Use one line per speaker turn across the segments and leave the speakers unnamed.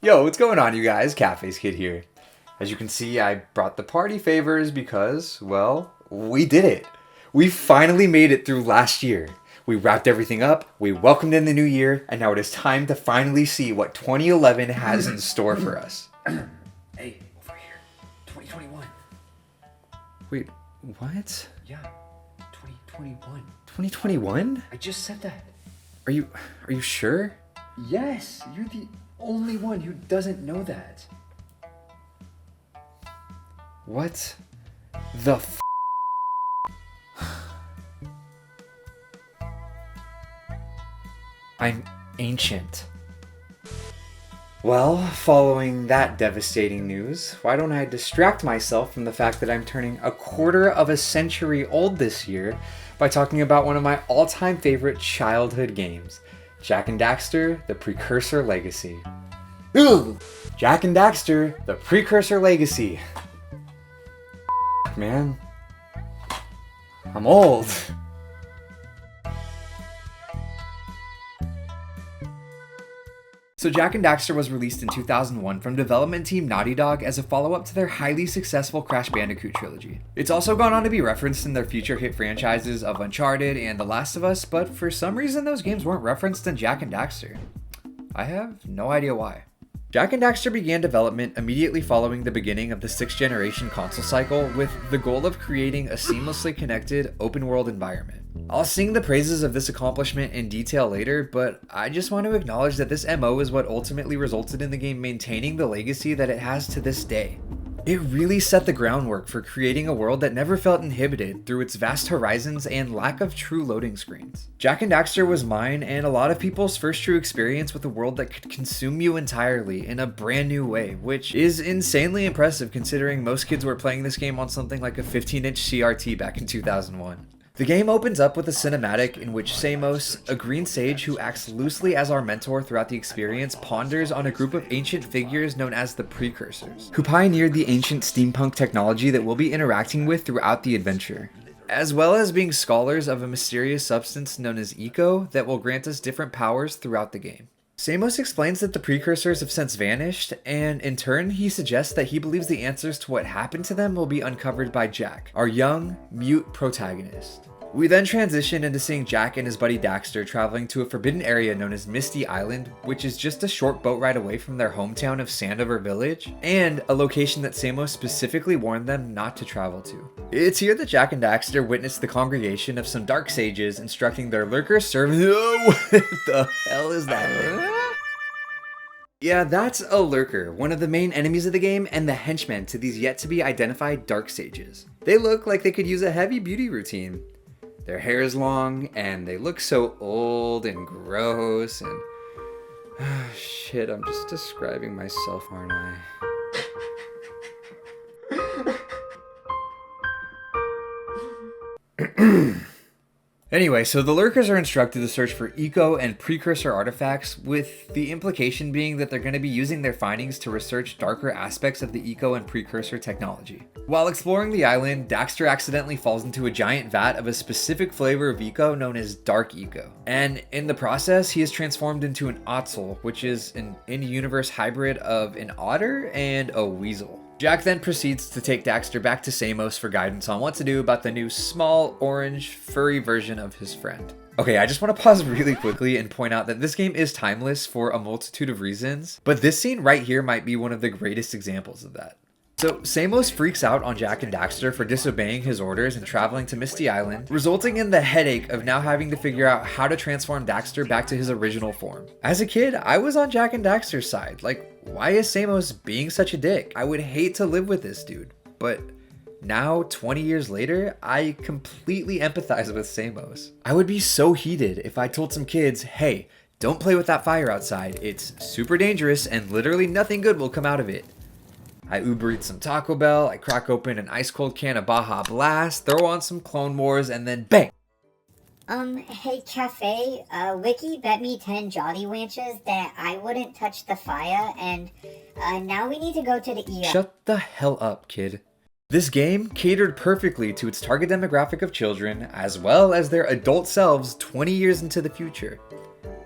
Yo, what's going on, you guys? Cafe's Kid here. As you can see, I brought the party favors because, well, we did it. We finally made it through last year. We wrapped everything up, we welcomed in the new year, and now it is time to finally see what 2011 has in store for us.
Hey, over here. 2021.
Wait, what?
Yeah, 2021.
2021?
I just said that.
Are you sure?
Yes, you're the only one who doesn't know that.
What the f? I'm ancient. Well, following that devastating news, why don't I distract myself from the fact that I'm turning a quarter of a century old this year by talking about one of my all-time favorite childhood games, Jak and Daxter, The Precursor Legacy. Ugh! Jak and Daxter, The Precursor Legacy. Man, I'm old. So Jak and Daxter was released in 2001 from development team Naughty Dog as a follow-up to their highly successful Crash Bandicoot trilogy. It's also gone on to be referenced in their future hit franchises of Uncharted and The Last of Us, but for some reason those games weren't referenced in Jak and Daxter. I have no idea why. Jak and Daxter began development immediately following the beginning of the 6th generation console cycle with the goal of creating a seamlessly connected open-world environment. I'll sing the praises of this accomplishment in detail later, but I just want to acknowledge that this MO is what ultimately resulted in the game maintaining the legacy that it has to this day. It really set the groundwork for creating a world that never felt inhibited through its vast horizons and lack of true loading screens. Jak and Daxter was mine and a lot of people's first true experience with a world that could consume you entirely in a brand new way, which is insanely impressive considering most kids were playing this game on something like a 15-inch CRT back in 2001. The game opens up with a cinematic in which Samos, a green sage who acts loosely as our mentor throughout the experience, ponders on a group of ancient figures known as the Precursors, who pioneered the ancient steampunk technology that we'll be interacting with throughout the adventure, as well as being scholars of a mysterious substance known as Eco that will grant us different powers throughout the game. Samos explains that the Precursors have since vanished, and in turn he suggests that he believes the answers to what happened to them will be uncovered by Jak, our young, mute protagonist. We then transition into seeing Jak and his buddy Daxter traveling to a forbidden area known as Misty Island, which is just a short boat ride away from their hometown of Sandover Village, and a location that Samos specifically warned them not to travel to. It's here that Jak and Daxter witness the congregation of some dark sages instructing their lurker servants. What the hell is that thing? Yeah, that's a lurker, one of the main enemies of the game and the henchmen to these yet to be identified dark sages. They look like they could use a heavy beauty routine. Their hair is long, and they look so old and gross, and... shit, I'm just describing myself, aren't I? Anyway, so the lurkers are instructed to search for eco and precursor artifacts, with the implication being that they're going to be using their findings to research darker aspects of the eco and precursor technology. While exploring the island, Daxter accidentally falls into a giant vat of a specific flavor of eco known as dark eco. And in the process, he is transformed into an ottsel, which is an in-universe hybrid of an otter and a weasel. Jak then proceeds to take Daxter back to Samos for guidance on what to do about the new small, orange, furry version of his friend. Okay, I just want to pause really quickly and point out that this game is timeless for a multitude of reasons, but this scene right here might be one of the greatest examples of that. So, Samos freaks out on Jak and Daxter for disobeying his orders and traveling to Misty Island, resulting in the headache of now having to figure out how to transform Daxter back to his original form. As a kid, I was on Jak and Daxter's side. Like, why is Samos being such a dick? I would hate to live with this dude. But now, 20 years later, I completely empathize with Samos. I would be so heated if I told some kids, hey, don't play with that fire outside. It's super dangerous and literally nothing good will come out of it. I Uber Eat some Taco Bell, I crack open an ice cold can of Baja Blast, throw on some Clone Wars, and then bang!
Hey Cafe, Wiki bet me 10 Jolly Ranchers that I wouldn't touch the fire, and now we need to go to the ER.
Shut the hell up, kid. This game catered perfectly to its target demographic of children, as well as their adult selves 20 years into the future.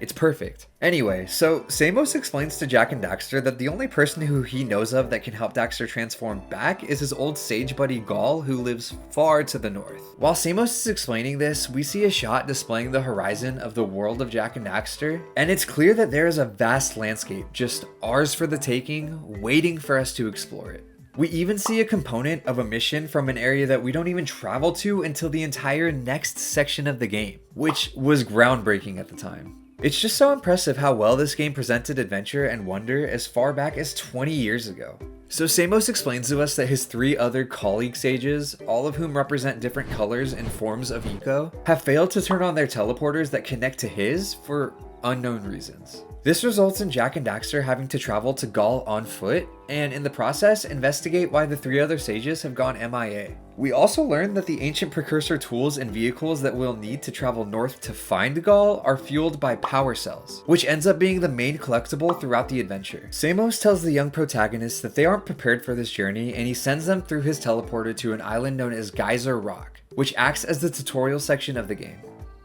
It's perfect. Anyway, so Samos explains to Jak and Daxter that the only person who he knows of that can help Daxter transform back is his old sage buddy Gaul, who lives far to the north. While Samos is explaining this, we see a shot displaying the horizon of the world of Jak and Daxter, and it's clear that there is a vast landscape, just ours for the taking, waiting for us to explore it. We even see a component of a mission from an area that we don't even travel to until the entire next section of the game, which was groundbreaking at the time. It's just so impressive how well this game presented adventure and wonder as far back as 20 years ago. So Samos explains to us that his 3 other colleague sages, all of whom represent different colors and forms of eco, have failed to turn on their teleporters that connect to his for unknown reasons. This results in Jak and Daxter having to travel to Gaul on foot, and in the process, investigate why the 3 other sages have gone MIA. We also learn that the ancient precursor tools and vehicles that we'll need to travel north to find Gaul are fueled by power cells, which ends up being the main collectible throughout the adventure. Samos tells the young protagonists that they aren't prepared for this journey, and he sends them through his teleporter to an island known as Geyser Rock, which acts as the tutorial section of the game.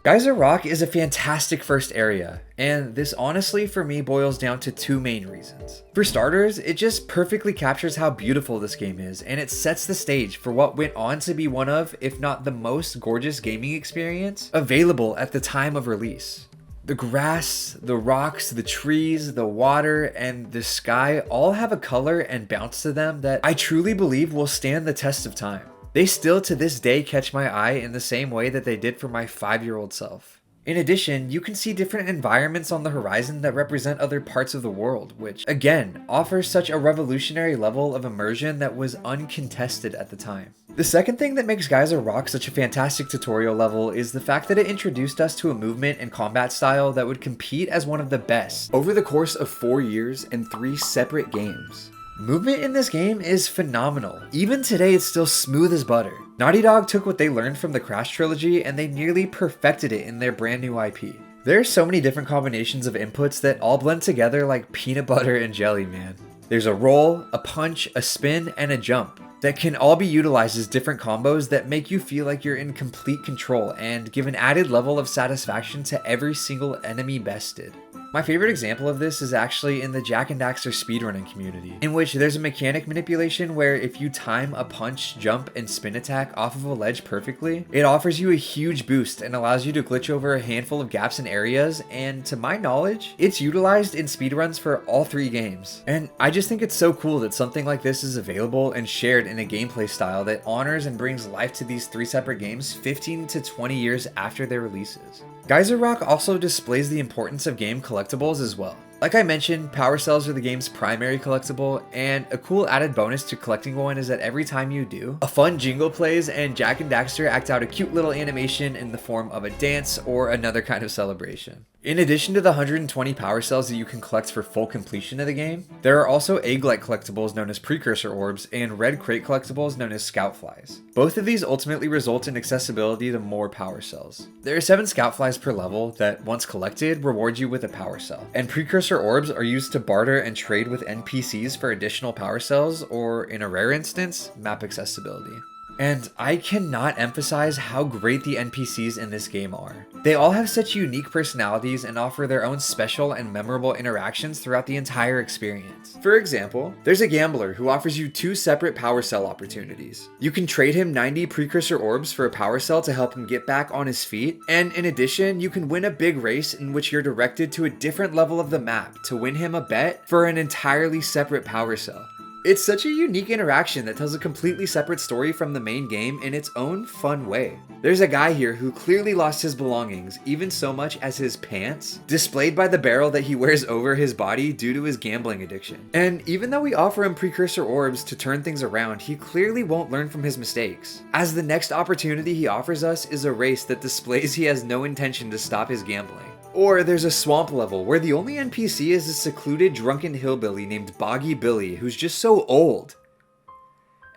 Geyser Rock is a fantastic first area, and this honestly for me boils down to 2 main reasons. For starters, it just perfectly captures how beautiful this game is, and it sets the stage for what went on to be one of, if not the most gorgeous gaming experience available at the time of release. The grass, the rocks, the trees, the water, and the sky all have a color and bounce to them that I truly believe will stand the test of time. They still to this day catch my eye in the same way that they did for my 5-year-old self. In addition, you can see different environments on the horizon that represent other parts of the world, which, again, offers such a revolutionary level of immersion that was uncontested at the time. The second thing that makes Geyser Rock such a fantastic tutorial level is the fact that it introduced us to a movement and combat style that would compete as one of the best over the course of 4 years and 3 separate games. Movement in this game is phenomenal. Even today, it's still smooth as butter. Naughty Dog took what they learned from the Crash trilogy and they nearly perfected it in their brand new IP. There are so many different combinations of inputs that all blend together like peanut butter and jelly, man. There's a roll, a punch, a spin, and a jump that can all be utilized as different combos that make you feel like you're in complete control and give an added level of satisfaction to every single enemy bested. My favorite example of this is actually in the Jak and Daxter speedrunning community, in which there's a mechanic manipulation where if you time a punch, jump, and spin attack off of a ledge perfectly, it offers you a huge boost and allows you to glitch over a handful of gaps in areas, and to my knowledge, it's utilized in speedruns for all 3 games. And I just think it's so cool that something like this is available and shared in a gameplay style that honors and brings life to these 3 separate games 15 to 20 years after their releases. Geyser Rock also displays the importance of game collectibles as well. Like I mentioned, power cells are the game's primary collectible, and a cool added bonus to collecting one is that every time you do, a fun jingle plays and Jak and Daxter act out a cute little animation in the form of a dance or another kind of celebration. In addition to the 120 power cells that you can collect for full completion of the game, there are also egg-like collectibles known as precursor orbs and red crate collectibles known as scout flies. Both of these ultimately result in accessibility to more power cells. There are 7 scout flies per level that, once collected, reward you with a power cell, and precursor orbs are used to barter and trade with NPCs for additional power cells, or in a rare instance, map accessibility. And I cannot emphasize how great the NPCs in this game are. They all have such unique personalities and offer their own special and memorable interactions throughout the entire experience. For example, there's a gambler who offers you 2 separate power cell opportunities. You can trade him 90 precursor orbs for a power cell to help him get back on his feet, and in addition, you can win a big race in which you're directed to a different level of the map to win him a bet for an entirely separate power cell. It's such a unique interaction that tells a completely separate story from the main game in its own fun way. There's a guy here who clearly lost his belongings, even so much as his pants, displayed by the barrel that he wears over his body due to his gambling addiction. And even though we offer him precursor orbs to turn things around, he clearly won't learn from his mistakes, as the next opportunity he offers us is a race that displays he has no intention to stop his gambling. Or there's a swamp level where the only NPC is a secluded drunken hillbilly named Boggy Billy who's just so old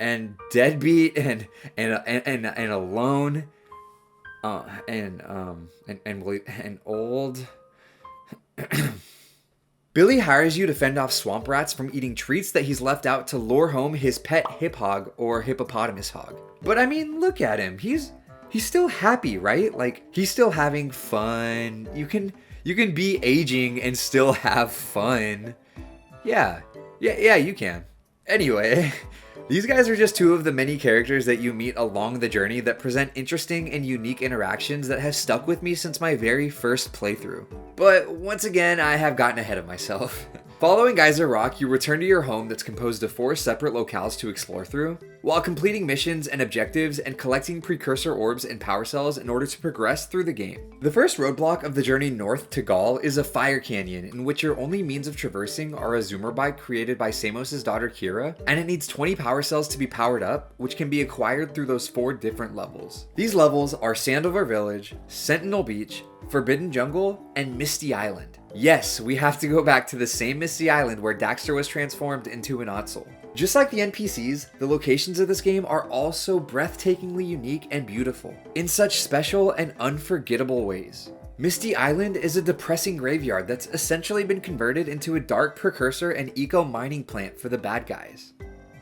and deadbeat and alone and old. Billy hires you to fend off swamp rats from eating treats that he's left out to lure home his pet hip hog or hippopotamus hog. But I mean, look at him. He's still happy, right? Like, he's still having fun. You can You can be aging and still have fun. Yeah, you can. Anyway, these guys are just two of the many characters that you meet along the journey that present interesting and unique interactions that have stuck with me since my very first playthrough. But once again, I have gotten ahead of myself. Following Geyser Rock, you return to your home that's composed of 4 separate locales to explore through, while completing missions and objectives and collecting precursor orbs and power cells in order to progress through the game. The first roadblock of the journey north to Gaul is a fire canyon in which your only means of traversing are a zoomer bike created by Samos's daughter Kira, and it needs 20 power cells to be powered up, which can be acquired through those 4 different levels. These levels are Sandover Village, Sentinel Beach, Forbidden Jungle, and Misty Island. Yes, we have to go back to the same Misty Island where Daxter was transformed into an Ottsel. Just like the NPCs, the locations of this game are also breathtakingly unique and beautiful, in such special and unforgettable ways. Misty Island is a depressing graveyard that's essentially been converted into a dark precursor and eco-mining plant for the bad guys.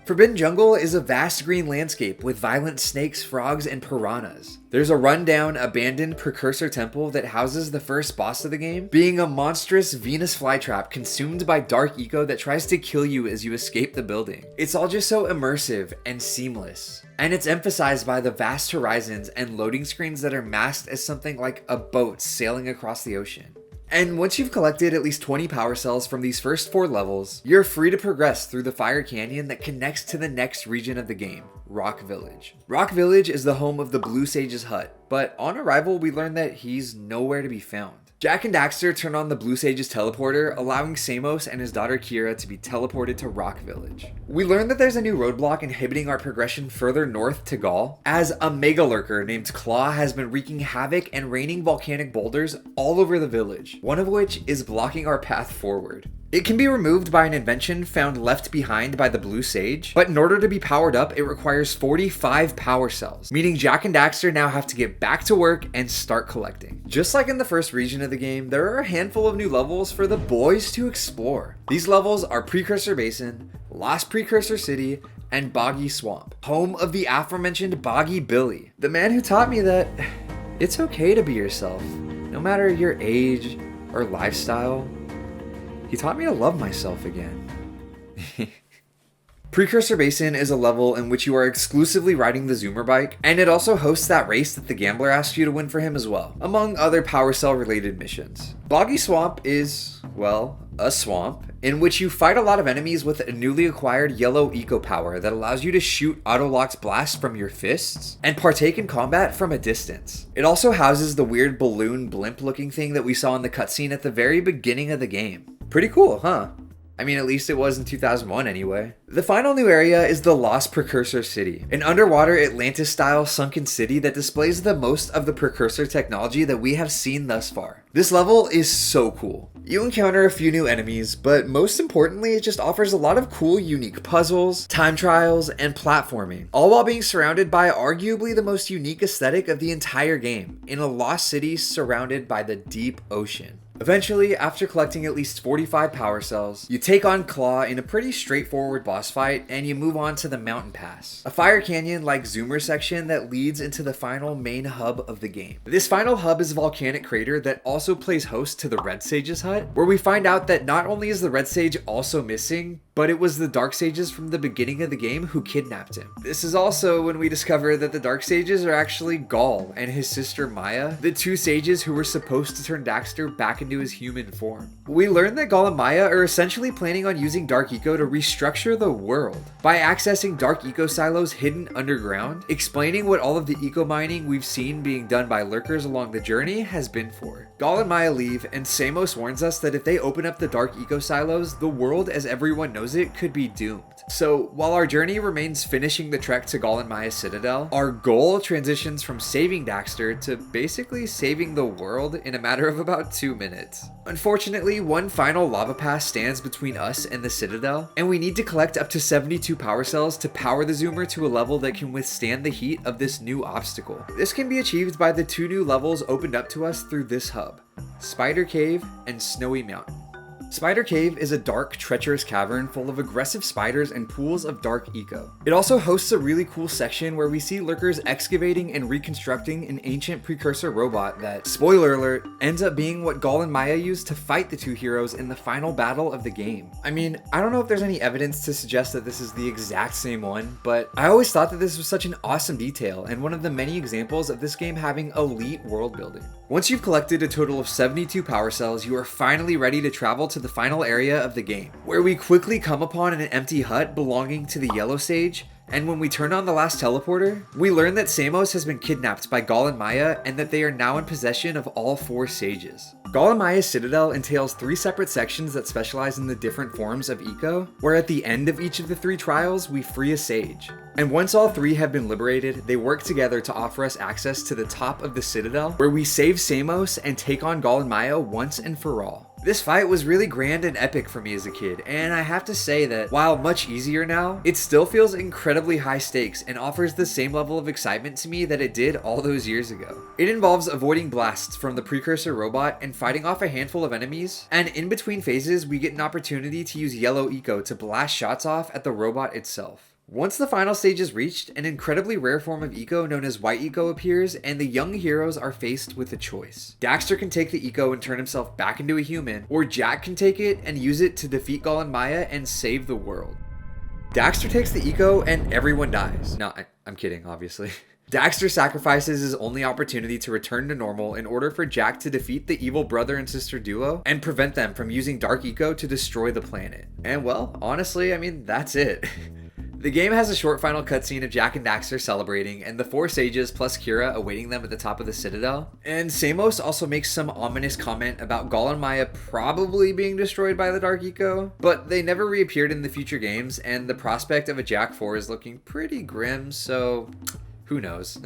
Forbidden Jungle is a vast green landscape with violent snakes, frogs, and piranhas. There's a rundown, abandoned precursor temple that houses the first boss of the game, being a monstrous Venus flytrap consumed by dark eco that tries to kill you as you escape the building. It's all just so immersive and seamless. And it's emphasized by the vast horizons and loading screens that are masked as something like a boat sailing across the ocean. And once you've collected at least 20 power cells from these first 4 levels, you're free to progress through the fire canyon that connects to the next region of the game, Rock Village. Rock Village is the home of the Blue Sage's hut, but on arrival we learn that he's nowhere to be found. Jak and Daxter turn on the Blue Sage's teleporter, allowing Samos and his daughter Kira to be teleported to Rock Village. We learn that there's a new roadblock inhibiting our progression further north to Gaul, as a mega lurker named Claw has been wreaking havoc and raining volcanic boulders all over the village, one of which is blocking our path forward. It can be removed by an invention found left behind by the Blue Sage, but in order to be powered up, it requires 45 power cells, meaning Jak and Daxter now have to get back to work and start collecting. Just like in the first region of the game, there are a handful of new levels for the boys to explore. These levels are Precursor Basin, Lost Precursor City, and Boggy Swamp, home of the aforementioned Boggy Billy, the man who taught me that it's okay to be yourself, no matter your age or lifestyle. He taught me to love myself again. Precursor Basin is a level in which you are exclusively riding the Zoomer bike, and it also hosts that race that the gambler asked you to win for him as well, among other power cell related missions. Boggy Swamp is, well, a swamp in which you fight a lot of enemies with a newly acquired yellow eco power that allows you to shoot auto-locked blasts from your fists and partake in combat from a distance. It also houses the weird balloon blimp looking thing that we saw in the cutscene at the very beginning of the game. Pretty cool, huh? I mean, at least it was in 2001 anyway. The final new area is the Lost Precursor City, an underwater Atlantis-style sunken city that displays the most of the precursor technology that we have seen thus far. This level is so cool. You encounter a few new enemies, but most importantly, it just offers a lot of cool, unique puzzles, time trials, and platforming, all while being surrounded by arguably the most unique aesthetic of the entire game, in a lost city surrounded by the deep ocean. Eventually, after collecting at least 45 power cells, you take on Claw in a pretty straightforward boss fight, and you move on to the Mountain Pass, a fire canyon-like zoomer section that leads into the final main hub of the game. This final hub is a volcanic crater that also plays host to the Red Sage's hut, where we find out that not only is the Red Sage also missing, but it was the Dark Sages from the beginning of the game who kidnapped him. This is also when we discover that the Dark Sages are actually Gaul and his sister Maya, the 2 sages who were supposed to turn Daxter back into his human form. We learn that Gaul and Maya are essentially planning on using Dark Eco to restructure the world by accessing Dark Eco silos hidden underground, explaining what all of the eco mining we've seen being done by lurkers along the journey has been for. Gaul and Maya leave, and Samos warns us that if they open up the Dark Eco silos, the world as everyone knows it could be doomed. So while our journey remains finishing the trek to Gaul and Maya's citadel, our goal transitions from saving Daxter to basically saving the world in a matter of about 2 minutes. Unfortunately, one final lava pass stands between us and the citadel, and we need to collect up to 72 power cells to power the zoomer to a level that can withstand the heat of this new obstacle. This can be achieved by the 2 new levels opened up to us through this hub, Spider Cave and Snowy Mountain. Spider Cave is a dark, treacherous cavern full of aggressive spiders and pools of dark eco. It also hosts a really cool section where we see lurkers excavating and reconstructing an ancient precursor robot that, spoiler alert, ends up being what Gall and Maya used to fight the two heroes in the final battle of the game. I mean, I don't know if there's any evidence to suggest that this is the exact same one, but I always thought that this was such an awesome detail and one of the many examples of this game having elite world building. Once you've collected a total of 72 power cells, you are finally ready to travel to the final area of the game, where we quickly come upon an empty hut belonging to the yellow sage. And when we turn on the last teleporter, we learn that Samos has been kidnapped by Gall and Maya and that they are now in possession of all 4 sages. Gall and Maya's citadel entails 3 separate sections that specialize in the different forms of eco, where at the end of each of the 3 trials, we free a sage. And once all 3 have been liberated, they work together to offer us access to the top of the citadel, where we save Samos and take on Gall and Maya once and for all. This fight was really grand and epic for me as a kid, and I have to say that while much easier now, it still feels incredibly high stakes and offers the same level of excitement to me that it did all those years ago. It involves avoiding blasts from the precursor robot and fighting off a handful of enemies, and in between phases we get an opportunity to use yellow eco to blast shots off at the robot itself. Once the final stage is reached, an incredibly rare form of eco known as white eco appears, and the young heroes are faced with a choice. Daxter can take the eco and turn himself back into a human, or Jak can take it and use it to defeat Gall and Maya and save the world. Daxter takes the eco and everyone dies. No, I'm kidding, obviously. Daxter sacrifices his only opportunity to return to normal in order for Jak to defeat the evil brother and sister duo and prevent them from using dark eco to destroy the planet. And well, honestly, I mean, that's it. The game has a short final cutscene of Jak and Daxter celebrating, and the 4 sages plus Kira awaiting them at the top of the citadel. And Samos also makes some ominous comment about Gall and Maya probably being destroyed by the Dark Eco, but they never reappeared in the future games, and the prospect of a Jak 4 is looking pretty grim, so who knows.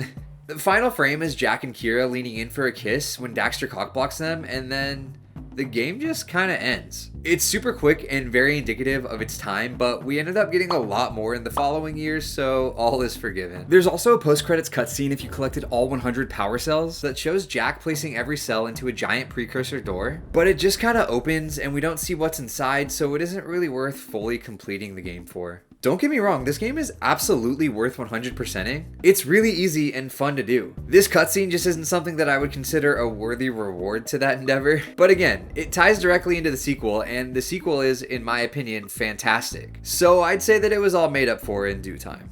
The final frame is Jak and Kira leaning in for a kiss when Daxter cockblocks them, and then the game just kind of ends. It's super quick and very indicative of its time, but we ended up getting a lot more in the following years, so all is forgiven. There's also a post-credits cutscene if you collected all 100 power cells that shows Jak placing every cell into a giant precursor door, but it just kind of opens and we don't see what's inside, so it isn't really worth fully completing the game for. Don't get me wrong, this game is absolutely worth 100%ing. It's really easy and fun to do. This cutscene just isn't something that I would consider a worthy reward to that endeavor. But again, it ties directly into the sequel, and the sequel is, in my opinion, fantastic. So I'd say that it was all made up for in due time.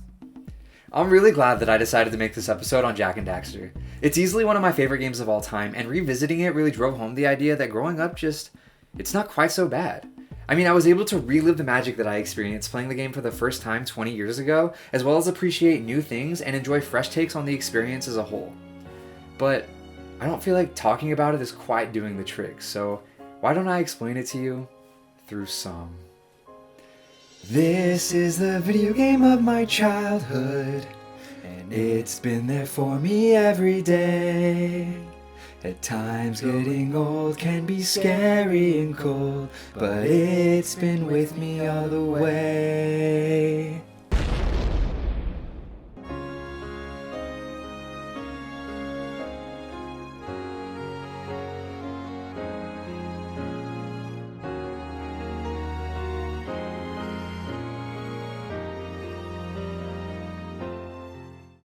I'm really glad that I decided to make this episode on Jak and Daxter. It's easily one of my favorite games of all time, and revisiting it really drove home the idea that growing up it's not quite so bad. I mean, I was able to relive the magic that I experienced playing the game for the first time 20 years ago, as well as appreciate new things and enjoy fresh takes on the experience as a whole. But I don't feel like talking about it is quite doing the trick, so why don't I explain it to you through song? This is the video game of my childhood, and it's been there for me every day. At times getting old can be scary and cold, but it's been with me all the way.